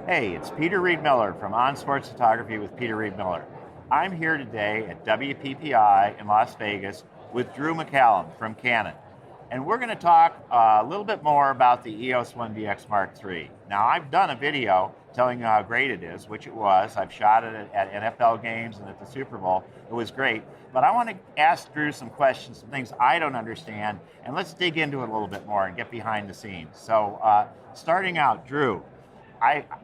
Hey, it's Peter Reed Miller from On Sports Photography with Peter Reed Miller. I'm here today at WPPI in Las Vegas with Drew MacCallum from Canon. And we're going to talk a little bit more about the EOS-1D X Mk III. Now, I've done a video telling you how great it is, which it was. I've shot it at NFL games and at the Super Bowl. It was great. But I want to ask Drew some questions, some things I don't understand, and let's dig into it a little bit more and get behind the scenes. So, starting out, Drew,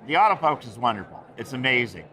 the autofocus is wonderful. It's amazing.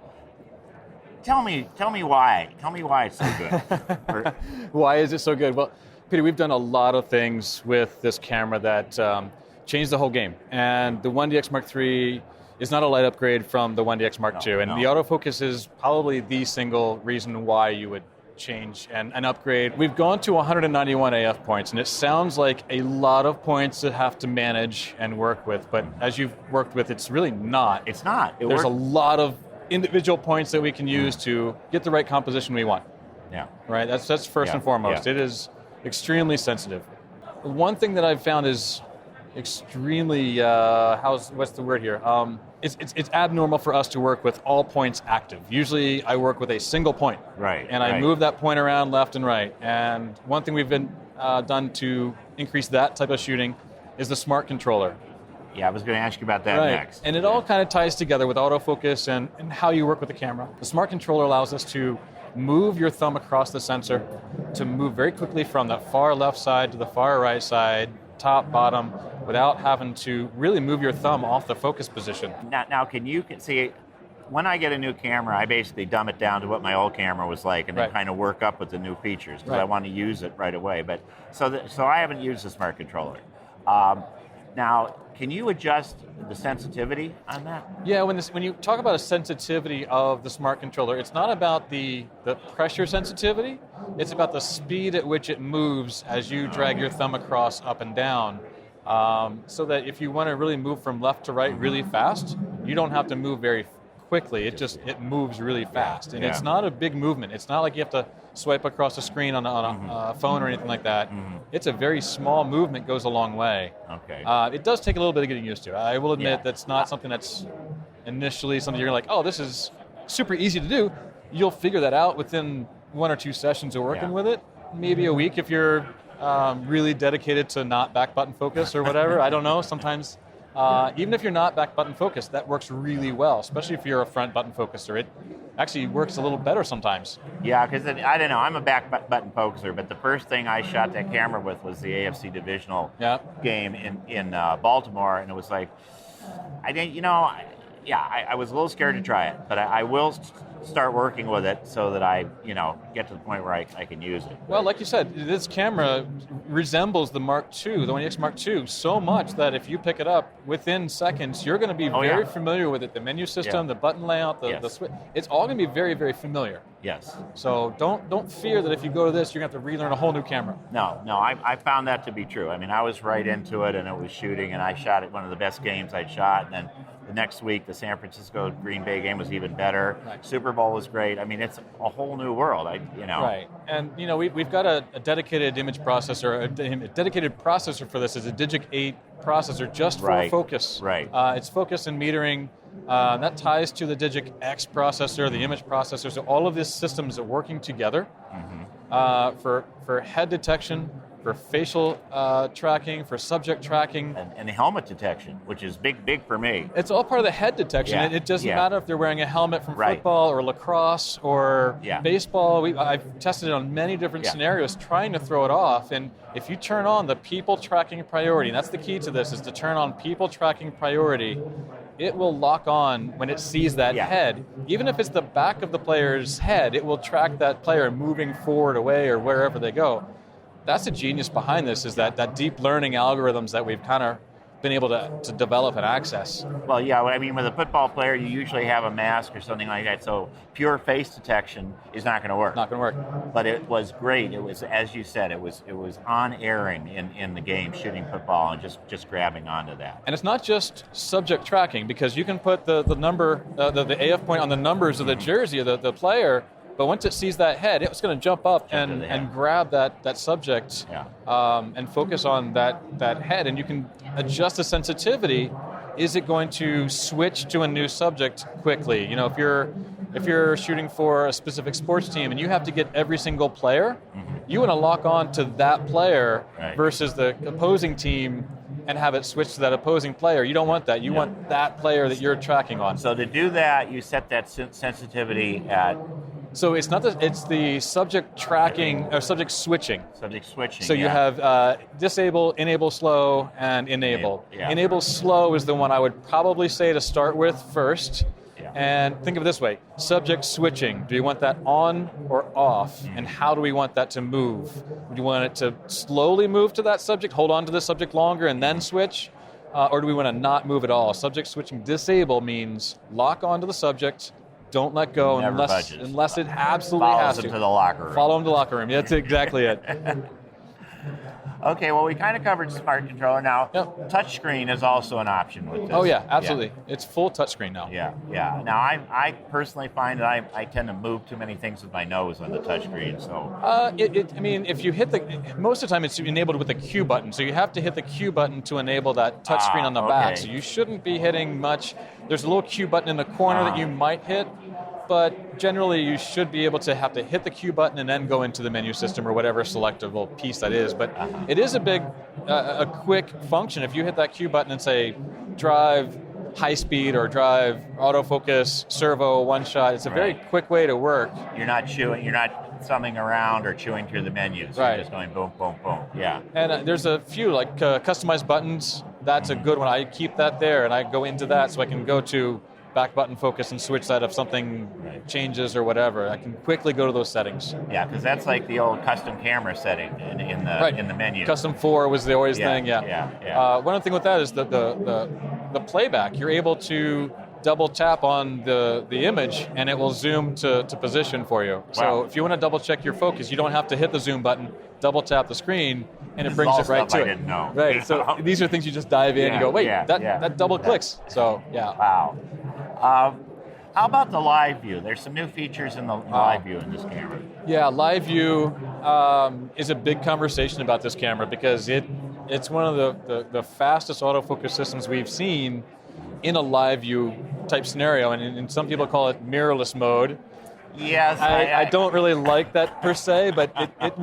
Tell me why. Tell me why it's so good. Why is it so good? Well, Peter, we've done a lot of things with this camera that changed the whole game. And the 1D X Mk III is not a light upgrade from the 1D X Mk II. And the autofocus is probably the single reason why you would change and upgrade. We've gone to 191 AF points, and it sounds like a lot of points to have to manage and work with. But as you've worked with, it's really not. It's not. There's a lot of individual points that we can use to get the right composition we want. Yeah. Right? That's first and foremost. Yeah. It is extremely sensitive. One thing that I've found is extremely, what's the word here? It's abnormal for us to work with all points active. Usually I work with a single point. Right. And I move that point around left and right. And one thing we've been done to increase that type of shooting is the smart controller. Yeah, I was going to ask you about that next. And it all kind of ties together with autofocus and how you work with the camera. The smart controller allows us to move your thumb across the sensor, to move very quickly from the far left side to the far right side, top, bottom, without having to really move your thumb off the focus position. Now can you see, when I get a new camera, I basically dumb it down to what my old camera was like and then kind of work up with the new features because I want to use it right away. But so I haven't used the smart controller. Now, can you adjust the sensitivity on that? Yeah, when you talk about a sensitivity of the smart controller, it's not about the pressure sensitivity, it's about the speed at which it moves as you drag your thumb across, up and down. So that if you want to really move from left to right really fast, you don't have to move very quickly. It moves really fast. And it's not a big movement. It's not like you have to swipe across the screen on a phone or anything like that. Mm-hmm. It's a very small movement, goes a long way. Okay. It does take a little bit of getting used to. I will admit that's not something that's initially something you're like, oh, this is super easy to do. You'll figure that out within 1 or 2 sessions of working with it. Maybe a week if you're really dedicated to not back button focus or whatever. I don't know. Sometimes even if you're not back button focused, that works really well, especially if you're a front button focuser. It actually works a little better sometimes. Yeah, because I don't know, I'm a back button focuser, but the first thing I shot that camera with was the AFC divisional game in Baltimore, and it was like, I was a little scared to try it, but I will start working with it so that I, get to the point where I can use it. Well, like you said, this camera resembles the Mark II, the 1D X Mk II, so much that if you pick it up within seconds, you're going to be very familiar with it. The menu system, the button layout, the switch, it's all going to be very, very familiar. Yes. So don't fear that if you go to this, you're going to have to relearn a whole new camera. No, I found that to be true. I mean, I was right into it, and it was shooting, and I shot it one of the best games I'd shot, and then the next week, the San Francisco Green Bay game was even better. Right. Super Bowl was great. I mean, it's a whole new world. Right, and we've got a dedicated image processor, a dedicated processor for this. It's a Digic 8 processor just for focus. Right. It's focus and metering. That ties to the Digic X processor, the image processor. So all of these systems are working together for head detection, for facial tracking, for subject tracking. And the helmet detection, which is big for me. It's all part of the head detection. It doesn't matter if they're wearing a helmet from football or lacrosse or baseball. I've tested it on many different scenarios trying to throw it off. And if you turn on the people tracking priority, and that's the key to this, is to turn on people tracking priority, it will lock on when it sees that head. Even if it's the back of the player's head, it will track that player moving forward, away, or wherever they go. That's the genius behind this, is that deep learning algorithms that we've kind of been able to develop and access. Well, yeah, I mean, with a football player, you usually have a mask or something like that, so pure face detection is not going to work. Not going to work. But it was great. It was, as you said, it was on-airing in the game, shooting football and just grabbing onto that. And it's not just subject tracking, because you can put the number, the AF point on the numbers of the jersey of the player, but once it sees that head, it's going to jump up and grab that subject and focus on that head. And you can adjust the sensitivity is it going to switch to a new subject quickly? If you're shooting for a specific sports team and you have to get every single player, you want to lock on to that player versus the opposing team and have it switch to that opposing player. You don't want that. You want that player that you're tracking on. So to do that, you set that sensitivity at... So it's the subject tracking, or subject switching. Subject switching, So you have disable, enable slow, and enable. Enable slow is the one I would probably say to start with first. And think of it this way, subject switching. Do you want that on or off? And how do we want that to move? Do you want it to slowly move to that subject, hold on to the subject longer, and then switch? Or do we want to not move at all? Subject switching disable means lock onto the subject, don't let go unless it absolutely has to. Follows them to the locker room. Follow them to the locker room. That's exactly it. Okay, well, we kind of covered smart controller. Now, touchscreen is also an option with this. Oh, yeah, absolutely. It's full touchscreen now. Yeah. Now, I personally find that I tend to move too many things with my nose on the touchscreen, so... if you hit most of the time it's enabled with the Q button, so you have to hit the Q button to enable that touchscreen on the back, so you shouldn't be hitting much. There's a little Q button in the corner that you might hit, but generally you should be able to have to hit the Q button and then go into the menu system or whatever selectable piece that is. But it is a quick function. If you hit that Q button and say drive high speed or drive autofocus, servo, one shot, it's a very quick way to work. You're not thumbing around or chewing through the menus. You're just going boom, boom, boom. Yeah. And there's a few like customized buttons. That's a good one. I keep that there and I go into that so I can go to back button focus and switch that if something changes or whatever. I can quickly go to those settings. Yeah, because that's like the old custom camera setting in the menu. Custom 4 was the always thing. Yeah. One other thing with that is the playback. You're able to double tap on the image and it will zoom to position for you. Wow. So if you want to double check your focus, you don't have to hit the zoom button, double tap the screen, and it brings it right to it. I didn't know. Right. So these are things you just dive in and you go, wait, that double clicks. So Wow. How about the live view? There's some new features in the live view in this camera. Yeah, live view is a big conversation about this camera because it's one of the fastest autofocus systems we've seen in a live view type scenario, and some people call it mirrorless mode. Yes, I don't really like that per se, but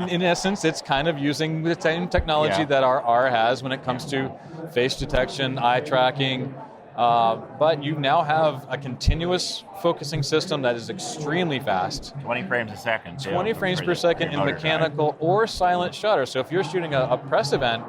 in essence, it's kind of using the same technology that our R has when it comes to face detection, eye tracking. But you now have a continuous focusing system that is extremely fast. 20 frames a second. 20 frames per second in mechanical or silent shutter. So if you're shooting a press event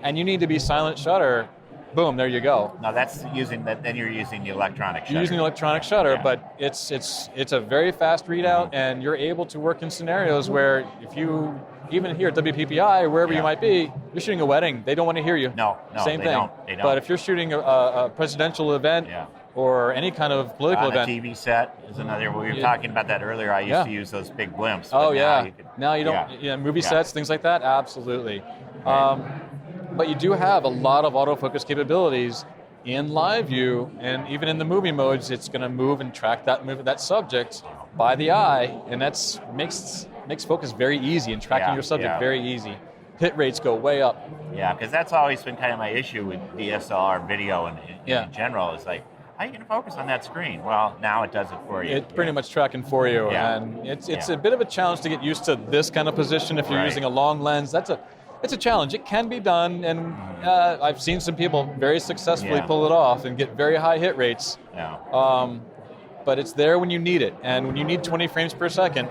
and you need to be silent shutter, boom, there you go. Now then you're using the electronic shutter. You're using the electronic shutter, but it's a very fast readout, and you're able to work in scenarios where if you, even here at WPPI, wherever you might be, you're shooting a wedding, they don't want to hear you. No, Same they thing. Don't. But if you're shooting a presidential event or any kind of political event. A TV set is another, we were talking about that earlier, I used to use those big blimps. Now you don't, movie sets, things like that, absolutely. But you do have a lot of autofocus capabilities in live view, and even in the movie modes, it's going to move and track that subject by the eye, and that's makes focus very easy and tracking your subject very easy. Hit rates go way up. Yeah, because that's always been kind of my issue with DSLR video and in general. Is like, how are you going to focus on that screen? Well, now it does it for you. It's pretty much tracking for you, and it's a bit of a challenge to get used to this kind of position if you're using a long lens. It's a challenge. It can be done, and I've seen some people very successfully pull it off and get very high hit rates. Yeah. But it's there when you need it, and when you need 20 frames per second,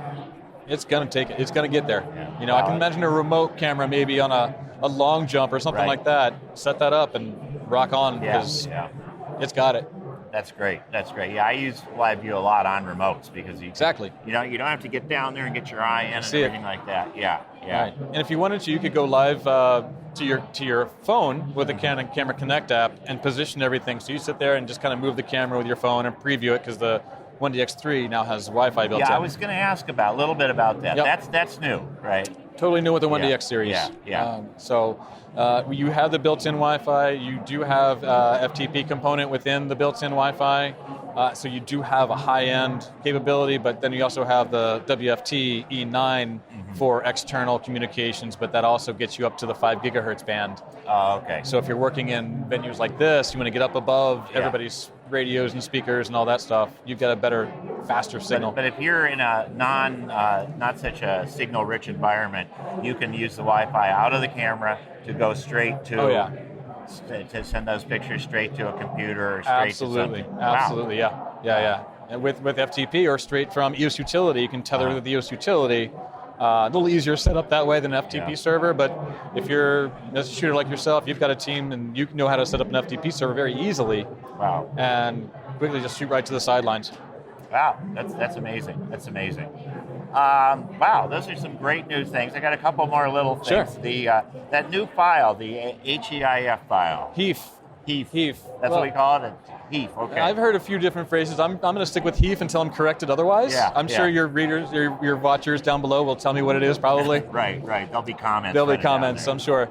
it's going to take it. It's going to get there. Yeah. I can imagine a remote camera maybe on a long jump or something like that. Set that up and rock on because it's got it. That's great. Yeah, I use live view a lot on remotes because you don't have to get down there and get your eye in and everything like that. Yeah. Right. And if you wanted to, you could go live to your phone with the Canon Camera Connect app and position everything. So you sit there and just kind of move the camera with your phone and preview it because the 1D X III now has Wi-Fi built in. Yeah, I was going to ask a little bit about that. Yep. That's new, right? Totally new with the 1D X series. So you have the built-in Wi-Fi. You do have FTP component within the built-in Wi-Fi. So you do have a high-end capability, but then you also have the WFT E9 for external communications, but that also gets you up to the 5 gigahertz band. Oh, okay. So if you're working in venues like this, you want to get up above everybody's radios and speakers and all that stuff, you've got a better, faster signal. But if you're in a not such a signal-rich environment, you can use the Wi-Fi out of the camera to go straight to to send those pictures straight to a computer or straight to something. Absolutely, wow. yeah. And with FTP or straight from EOS utility, you can tether to the EOS utility. A little easier set up that way than an FTP server, but if you're a shooter like yourself, you've got a team and you know how to set up an FTP server very easily. Wow. And quickly just shoot right to the sidelines. Wow, that's amazing. That's amazing. Wow, those are some great new things. I got a couple more little things. Sure. The that new file, the HEIF file. HEIF. That's what we call it. HEIF. Okay. I've heard a few different phrases. I'm going to stick with HEIF until I'm corrected otherwise. I'm sure your readers, your watchers down below will tell me what it is probably. Right. There'll be comments. There'll be comments, I'm sure.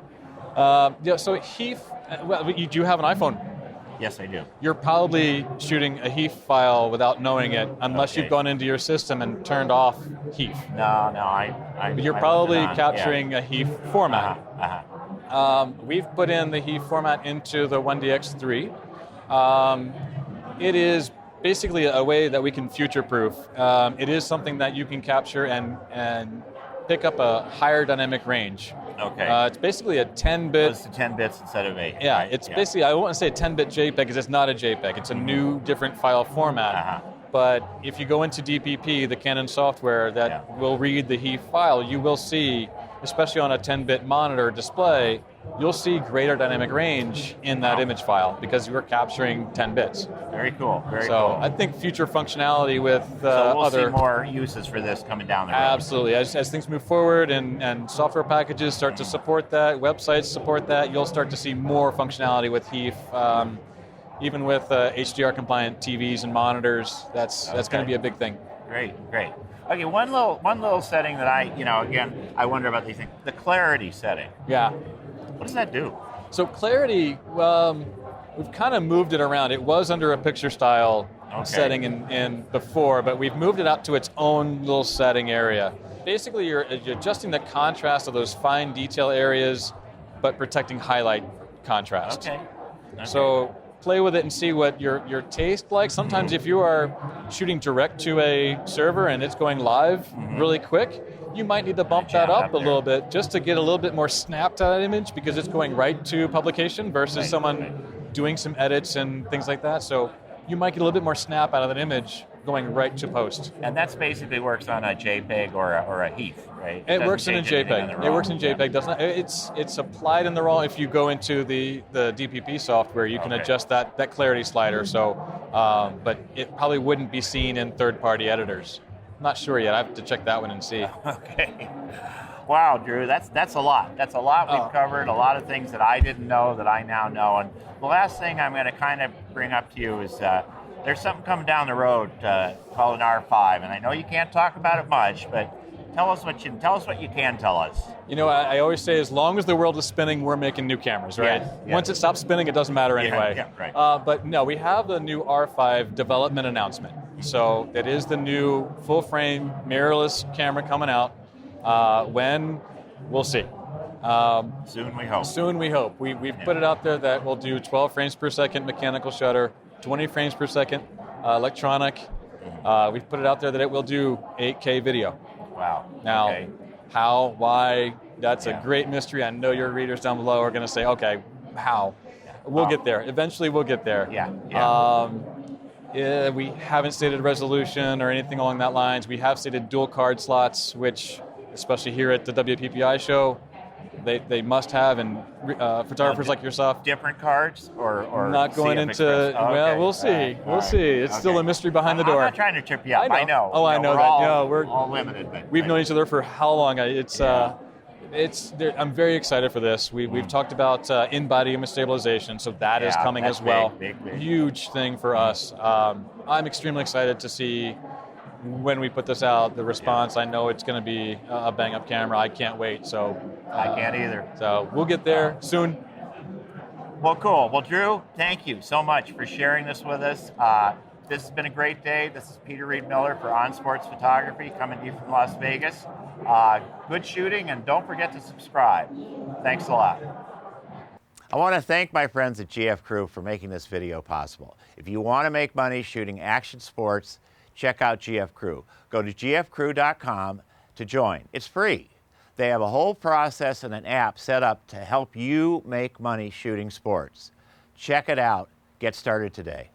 So HEIF, well, you do have an iPhone. Yes, I do. You're probably shooting a HEIF file without knowing it, unless you've gone into your system and turned off HEIF. No, But you're probably capturing a HEIF format. We've put in the HEIF format into the 1D X III. It is basically a way that we can future-proof. It is something that you can capture and pick up a higher dynamic range. Okay. It's basically a 10-bit... It's 10 bits instead of 8. Yeah, right? it's basically, I won't say a 10-bit JPEG because it's not a JPEG. It's a new, different file format. But if you go into DPP, the Canon software that will read the HEIF file, you will see, especially on a 10-bit monitor display, you'll see greater dynamic range in that image file because you're capturing 10 bits. Very cool. Very cool. So I think future functionality with we'll see more uses for this coming down the road. Absolutely. As things move forward and software packages start to support that, websites support that, you'll start to see more functionality with HEIF. Even with HDR-compliant TVs and monitors, that's going to be a big thing. Great. Okay, one little setting that I wonder about these things. The clarity setting. Yeah. What does that do? So clarity, we've kind of moved it around. It was under a picture style setting in before, but we've moved it out to its own little setting area. Basically, you're adjusting the contrast of those fine detail areas, but protecting highlight contrast. Okay. So play with it and see what your taste like. Sometimes if you are shooting direct to a server and it's going live really quick, you might need to bump that up a little bit just to get a little bit more snap to that image because it's going right to publication versus someone doing some edits and things like that. So you might get a little bit more snap out of that image going right to post. And that's basically works on a JPEG or a HEIF, right? It works in a JPEG. It works in JPEG. Doesn't it's applied in the RAW. If you go into the DPP software, you can adjust that clarity slider. So, but it probably wouldn't be seen in third-party editors. I'm not sure yet. I have to check that one and see. Okay. Wow, Drew, that's a lot. That's a lot we've covered. A lot of things that I didn't know that I now know. And the last thing I'm going to kind of bring up to you is there's something coming down the road called an R5, and I know you can't talk about it much, but tell us what you can tell us. You know, I always say, as long as the world is spinning, we're making new cameras, right? Yes. Once it stops spinning, it doesn't matter anyway. Yeah, right. But no, we have the new R5 development announcement. So it is the new full-frame mirrorless camera coming out. When? We'll see. Soon we hope. Soon we hope. We've put it out there that we'll do 12 frames per second mechanical shutter, 20 frames per second electronic. We've put it out there that it will do 8K video. Wow. Now, how, why, that's a great mystery. I know your readers down below are going to say, okay, how? We'll get there. Eventually we'll get there. We haven't stated resolution or anything along that lines. We have stated dual card slots, which, especially here at the WPPI show, they must have, and photographers like yourself. Different cards or not going into. Well, we'll see. We'll see. It's still a mystery behind the door. I'm not trying to trip you up. I know. Oh, I know that. We're all limited. But we've known each other for how long? I'm very excited for this. We've talked about in-body image stabilization, so that is coming as well. Big. Huge thing for us. I'm extremely excited to see when we put this out, the response. I know it's going to be a bang-up camera. I can't wait. So I can't either. So we'll get there soon. Well, cool. Well, Drew, thank you so much for sharing this with us. This has been a great day. This is Peter Reed Miller for On Sports Photography, coming to you from Las Vegas. Good shooting, and don't forget to subscribe. Thanks a lot. I want to thank my friends at GF Crew for making this video possible. If you want to make money shooting action sports, check out GF Crew. Go to gfcrew.com to join. It's free. They have a whole process and an app set up to help you make money shooting sports. Check it out. Get started today.